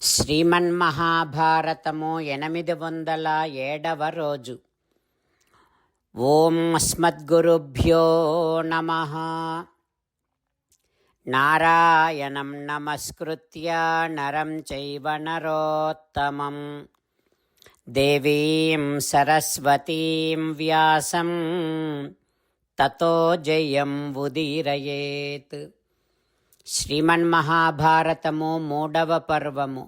శ్రీమన్మహాభారతము 807వ రోజు. ఓం అస్మద్గురుభ్యో నమః. నారాయణం నమస్కృత్య నరం చైవ నరోత్తమం దేవీం సరస్వతీం వ్యాసం తతో జయం ఉదీరయేత్. శ్రీమన్మహాభారతము 3వ పర్వము,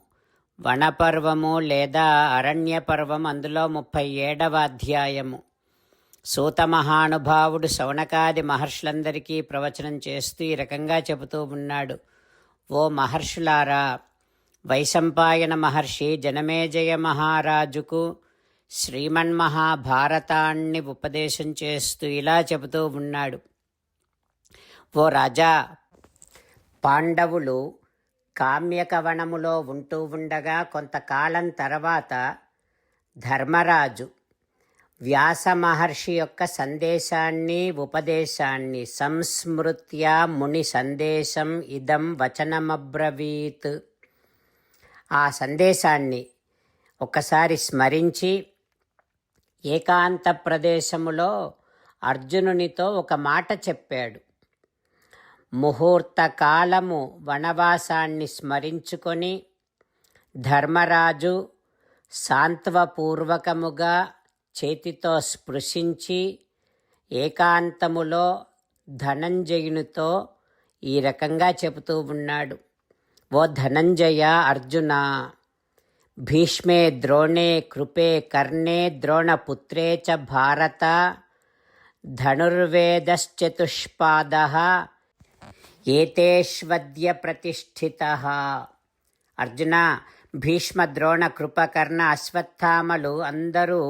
వనపర్వము లేదా అరణ్య పర్వం. అందులో 37వ అధ్యాయము. సూత మహానుభావుడు శౌనకాది మహర్షులందరికీ ప్రవచనం చేస్తూ ఈ రకంగా చెబుతూ ఉన్నాడు. ఓ మహర్షులారా, వైశంపాయన మహర్షి జనమేజయ మహారాజుకు శ్రీమన్మహాభారతాన్ని ఉపదేశం చేస్తూ ఇలా చెబుతూ ఉన్నాడు. ఓ రాజా, పాండవులు కామ్యకవనములో ఉంటూ ఉండగా కొంతకాలం తర్వాత ధర్మరాజు వ్యాస మహర్షి యొక్క సందేశాన్ని ఉపదేశాన్ని సంస్మృత్య ముని సందేశం ఇదం వచనమబ్రవీత్, ఆ సందేశాన్ని ఒకసారి స్మరించి ఏకాంత ప్రదేశములో అర్జునునితో ఒక మాట చెప్పాడు. ముహూర్త కాలము వనవాసాన్ని స్మరించుకొని ధర్మరాజు సాంత్వపూర్వకముగా చేతితో స్పృశించి ఏకాంతములో ధనంజయునితో ఈ రకంగా చెబుతూ ఉన్నాడు. ఓ ధనంజయ, అర్జున, భీష్మే ద్రోణే కృపే కర్ణే ద్రోణపుత్రే చ భారత ధనుర్వేదశ్చతుష్పాదః ఏతేష్వద్య ప్రతిష్ఠితః. అర్జున, భీష్మ ద్రోణ కృపకర్ణ అశ్వత్థామలు అందరూ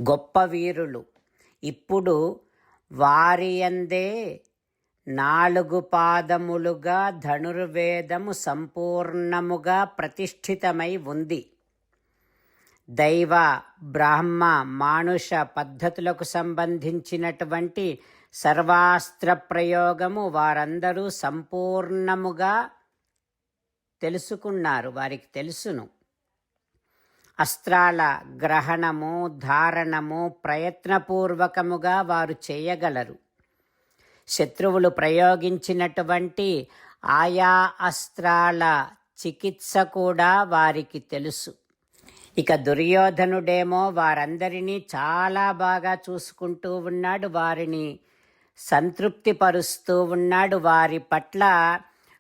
గొప్ప వీరులు. ఇప్పుడు వారి యందే 4 పాదములుగా ధనుర్వేదము సంపూర్ణముగా ప్రతిష్ఠితమై ఉంది. దైవ బ్రాహ్మ మానుష పద్ధతులకు సంబంధించినటువంటి సర్వాస్త్ర ప్రయోగము వారందరూ సంపూర్ణముగా తెలుసుకున్నారు, వారికి తెలుసును. అస్త్రాల గ్రహణము ధారణము ప్రయత్నపూర్వకముగా వారు చేయగలరు. శత్రువులు ప్రయోగించినటువంటి ఆయా అస్త్రాల చికిత్స కూడా వారికి తెలుసు. ఇక దుర్యోధనుడేమో వారందరినీ చాలా బాగా చూసుకుంటూ ఉన్నాడు, వారిని సంతృప్తిపరుస్తూ ఉన్నాడు. వారి పట్ల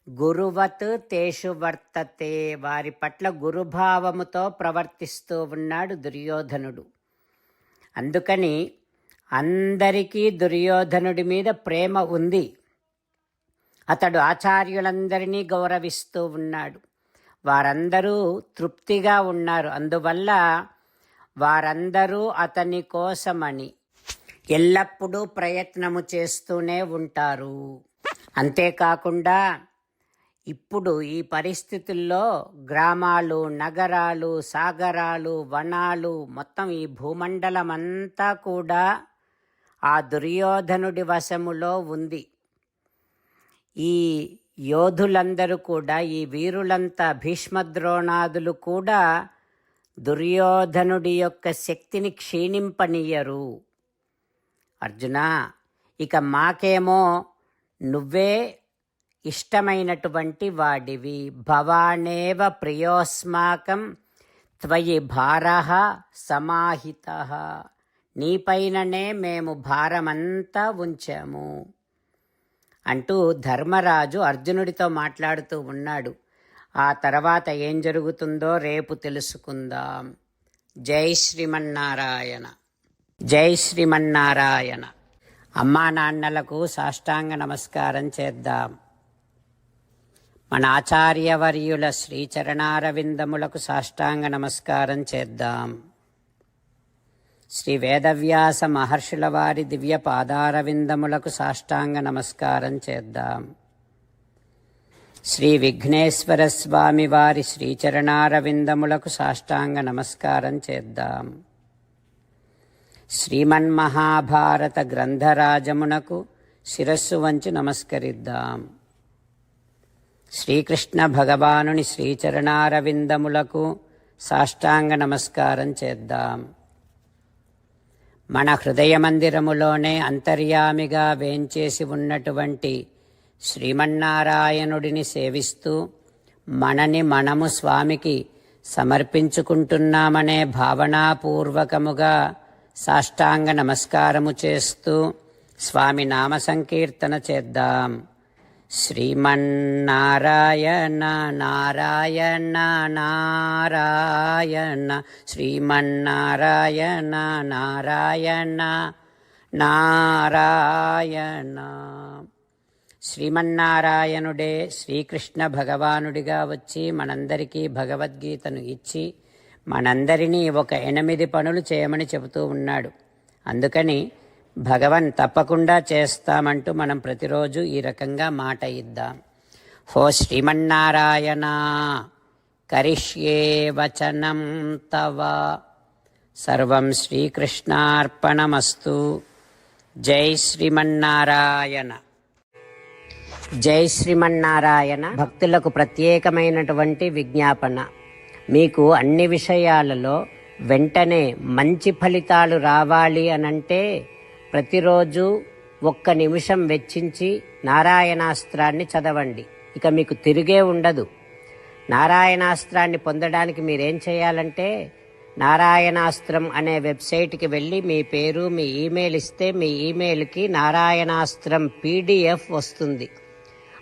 గురువత్ తేషు వర్తతే, వారి పట్ల గురుభావముతో ప్రవర్తిస్తూ ఉన్నాడు దుర్యోధనుడు. అందుకని అందరికీ దుర్యోధనుడి మీద ప్రేమ ఉంది. అతడు ఆచార్యులందరినీ గౌరవిస్తూ ఉన్నాడు. వారందరూ తృప్తిగా ఉన్నారు. అందువల్ల వారందరూ అతని కోసమని ఎల్లప్పుడూ ప్రయత్నము చేస్తూనే ఉంటారు. అంతేకాకుండా ఇప్పుడు ఈ పరిస్థితుల్లో గ్రామాలు, నగరాలు, సాగరాలు, వనాలు, మొత్తం ఈ భూమండలం అంతా కూడా ఆ దుర్యోధనుడి వశములో ఉంది. ఈ యోధులందరూ కూడా, ఈ వీరులంతా, భీష్మద్రోణాదులు కూడా దుర్యోధనుడి యొక్క శక్తిని క్షీణింపనీయరు. అర్జున, ఇక మాకేమో నువ్వే ఇష్టమైనటువంటి వాడివి. భవానేవ ప్రియోస్మాకం త్వయి భారః సమాహితః, నీపైననే మేము భారమంతా ఉంచాము అంటూ ధర్మరాజు అర్జునుడితో మాట్లాడుతూ ఉన్నాడు. ఆ తర్వాత ఏం జరుగుతుందో రేపు తెలుసుకుందాం. జై శ్రీమన్నారాయణ, జై శ్రీమన్నారాయణ. అమ్మా నాన్నలకు సాష్టాంగ నమస్కారం చేద్దాం. మన ఆచార్యవర్యుల శ్రీచరణారవిందములకు సాష్టాంగ నమస్కారం చేద్దాం. శ్రీ వేదవ్యాస మహర్షుల వారి దివ్య పాదారవిందములకు సాష్టాంగ నమస్కారం చేద్దాం. శ్రీ విఘ్నేశ్వర స్వామి వారి శ్రీచరణారవిందములకు సాష్టాంగ నమస్కారం చేద్దాం. శ్రీమన్మహాభారత గ్రంథరాజమునకు శిరస్సు వంచి నమస్కరిద్దాం. శ్రీకృష్ణ భగవానుని శ్రీచరణారవిందములకు సాష్టాంగ నమస్కారం చేద్దాం. మన హృదయ మందిరములోనే అంతర్యామిగా వేంచేసి ఉన్నటువంటి శ్రీమన్నారాయణుడిని సేవిస్తూ మనని మనము స్వామికి సమర్పించుకుంటున్నామనే భావనాపూర్వకముగా సాష్టాంగ నమస్కారము చేస్తూ స్వామి నామ సంకీర్తన చేద్దాం. శ్రీమన్నారాయణ నారాయణ నారాయణ శ్రీమన్నారాయణ నారాయణ నారాయణ. శ్రీమన్నారాయణుడే శ్రీకృష్ణ భగవానుడిగా వచ్చి మనందరికీ భగవద్గీతను ఇచ్చి మనందరినీ ఒక 8 పనులు చేయమని చెబుతూ ఉన్నాడు. అందుకని భగవన్ తప్పకుండా చేస్తామంటూ మనం ప్రతిరోజు ఈ రకంగా మాట ఇద్దాం. హో శ్రీమన్నారాయణ కరిష్యే వచనం తవ సర్వం శ్రీకృష్ణార్పణమస్తు. జై శ్రీమన్నారాయణ. జై శ్రీమన్నారాయణ. భక్తులకు ప్రత్యేకమైనటువంటి విజ్ఞాపన. మీకు అన్ని విషయాలలో వెంటనే మంచి ఫలితాలు రావాలి అనంటే ప్రతిరోజు 1 నిమిషం వెచ్చించి నారాయణాస్త్రాన్ని చదవండి. ఇక మీకు తిరిగే ఉండదు. నారాయణాస్త్రాన్ని పొందడానికి మీరేం చేయాలంటే నారాయణాస్త్రం అనే వెబ్సైట్కి వెళ్ళి మీ పేరు మీ ఈమెయిల్ ఇస్తే మీ ఈమెయిల్కి నారాయణాస్త్రం PDF వస్తుంది.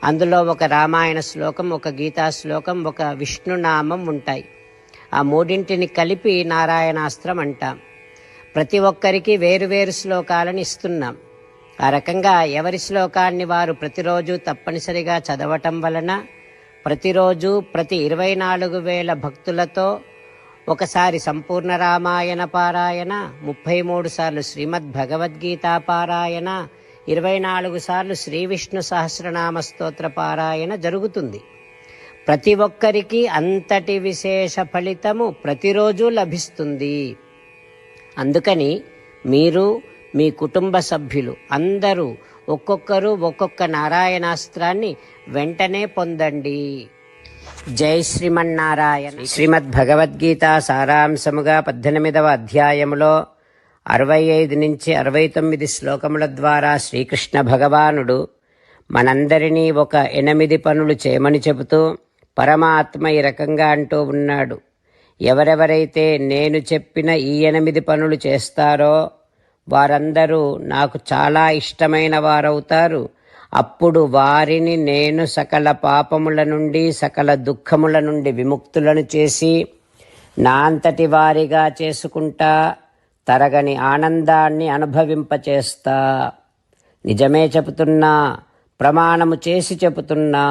అందులో ఒక రామాయణ శ్లోకం, ఒక గీతా శ్లోకం, ఒక విష్ణునామం ఉంటాయి. ఆ 3 కలిపి నారాయణాస్త్రం అంటాం. ప్రతి ఒక్కరికి వేరువేరు శ్లోకాలను ఇస్తున్నాం. ఆ రకంగా ఎవరి శ్లోకాన్ని వారు ప్రతిరోజు తప్పనిసరిగా చదవటం వలన ప్రతిరోజు ప్రతి 24,000 భక్తులతో ఒకసారి సంపూర్ణ రామాయణ పారాయణ, 33 సార్లు శ్రీమద్ భగవద్గీత పారాయణ, 24 సార్లు శ్రీ విష్ణు సహస్రనామ స్తోత్ర పారాయణ జరుగుతుంది. ప్రతి ఒక్కరికి అంతటి విశేష ఫలితము ప్రతిరోజు లభిస్తుంది. అందుకని మీరు మీ కుటుంబ సభ్యులు అందరూ ఒక్కొక్కరు ఒక్కొక్క నారాయణాస్త్రాన్ని వెంటనే పొందండి. జై శ్రీమన్నారాయణ. శ్రీమద్ భగవద్గీత సారాంశముగా 18వ అధ్యాయములో 65 నుంచి 69 శ్లోకముల ద్వారా శ్రీకృష్ణ భగవానుడు మనందరినీ ఒక 8 పనులు చేయమని చెబుతూ పరమాత్మ ఈ రకంగా అంటూ ఉన్నాడు. ఎవరెవరైతే నేను చెప్పిన ఈ 8 పనులు చేస్తారో వారందరూ నాకు చాలా ఇష్టమైన వారవుతారు. అప్పుడు వారిని నేను సకల పాపముల నుండి సకల దుఃఖముల నుండి విముక్తులను చేసి నా అంతటి వారిగా చేసుకుంటా, తరగని ఆనందాన్ని అనుభవింపచేస్తా. నిజమే చెబుతున్నా, ప్రమాణము చేసి చెబుతున్నా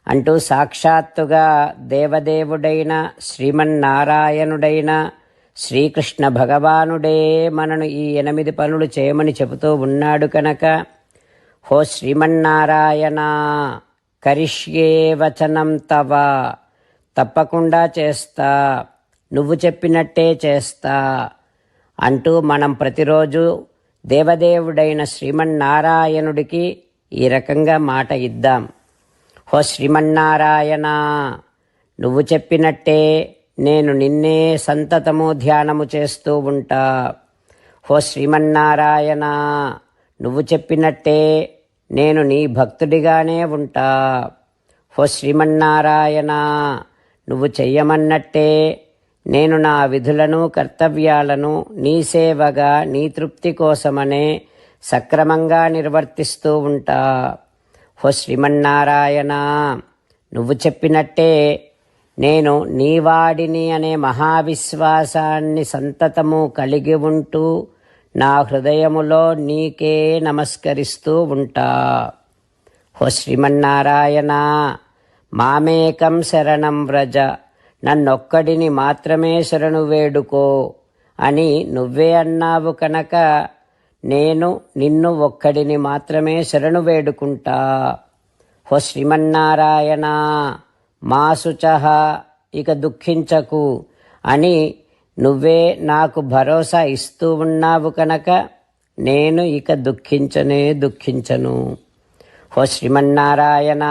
అంటూ సాక్షాత్తుగా దేవదేవుడైన శ్రీమన్నారాయణుడైన శ్రీకృష్ణ భగవానుడే మనను ఈ 8 పనులు చేయమని చెబుతూ ఉన్నాడు కనుక హో శ్రీమన్నారాయణ కరిష్యే వచనం తవ, తప్పకుండా చేస్తా, నువ్వు చెప్పినట్టే చేస్తా అంటూ మనం ప్రతిరోజు దేవదేవుడైన శ్రీమన్నారాయణుడికి ఈ రకంగా మాట ఇద్దాం. హో శ్రీమన్నారాయణ, నువ్వు చెప్పినట్టే నేను నిన్నే సంతతము ధ్యానము చేస్తూ ఉంటా. హో శ్రీమన్నారాయణ, నువ్వు చెప్పినట్టే నేను నీ భక్తుడిగానే ఉంటా. హో శ్రీమన్నారాయణ, నువ్వు చెయ్యమన్నట్టే నేను నా విధులను కర్తవ్యాలను నీ సేవగా నీ తృప్తి కోసమనే సక్రమంగా నిర్వర్తిస్తూ ఉంటా. హో శ్రీమన్నారాయణ, నువ్వు చెప్పినట్టే నేను నీవాడిని అనే మహావిశ్వాసాన్ని సంతతము కలిగి ఉంటూ నా హృదయములో నీకే నమస్కరిస్తూ ఉంటా. హో శ్రీమన్నారాయణ, మామేకం శరణం వ్రజ, నన్నొక్కడిని మాత్రమే శరణు వేడుకో అని నువ్వే అన్నావు కనుక నేను నిన్ను ఒక్కడిని మాత్రమే శరణు వేడుకుంటా. హో శ్రీమన్నారాయణ, మా శుచః, ఇక దుఃఖించకు అని నువ్వే నాకు భరోసా ఇస్తూ ఉన్నావు కనుక నేను ఇక దుఃఖించను. హో శ్రీమన్నారాయణ,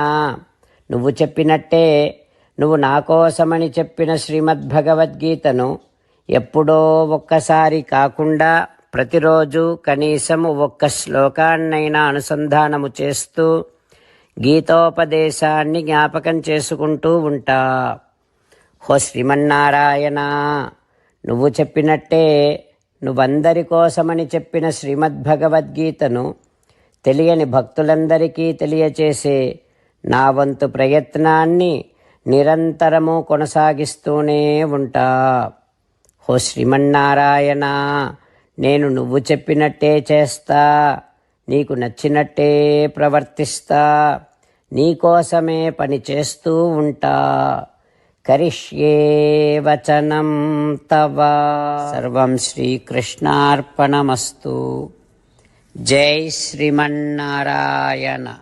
నువ్వు చెప్పినట్టే నువ్వు నా కోసమని చెప్పిన శ్రీమద్భగవద్గీతను ఎప్పుడో ఒక్కసారి కాకుండా ప్రతిరోజు కనీసం ఒక్క శ్లోకాన్నైనా అనుసంధానము చేస్తూ గీతోపదేశాన్ని జ్ఞాపకం చేసుకుంటూ ఉంటా. హో శ్రీమన్నారాయణ, నువ్వు చెప్పినట్టే నువ్వందరి కోసమని చెప్పిన శ్రీమద్భగవద్గీతను తెలియని భక్తులందరికీ తెలియచేసే నా వంతు ప్రయత్నాన్ని నిరంతరము కొనసాగిస్తూనే ఉంటా. హో శ్రీమన్నారాయణ, నేను నువ్వు చెప్పినట్టే చేస్తా, నీకు నచ్చినట్టే ప్రవర్తిస్తా, నీకోసమే పని చేస్తూ ఉంటా. కరిష్యే వచనం తవ. సర్వం శ్రీకృష్ణార్పణమస్తు. జై శ్రీమన్నారాయణ.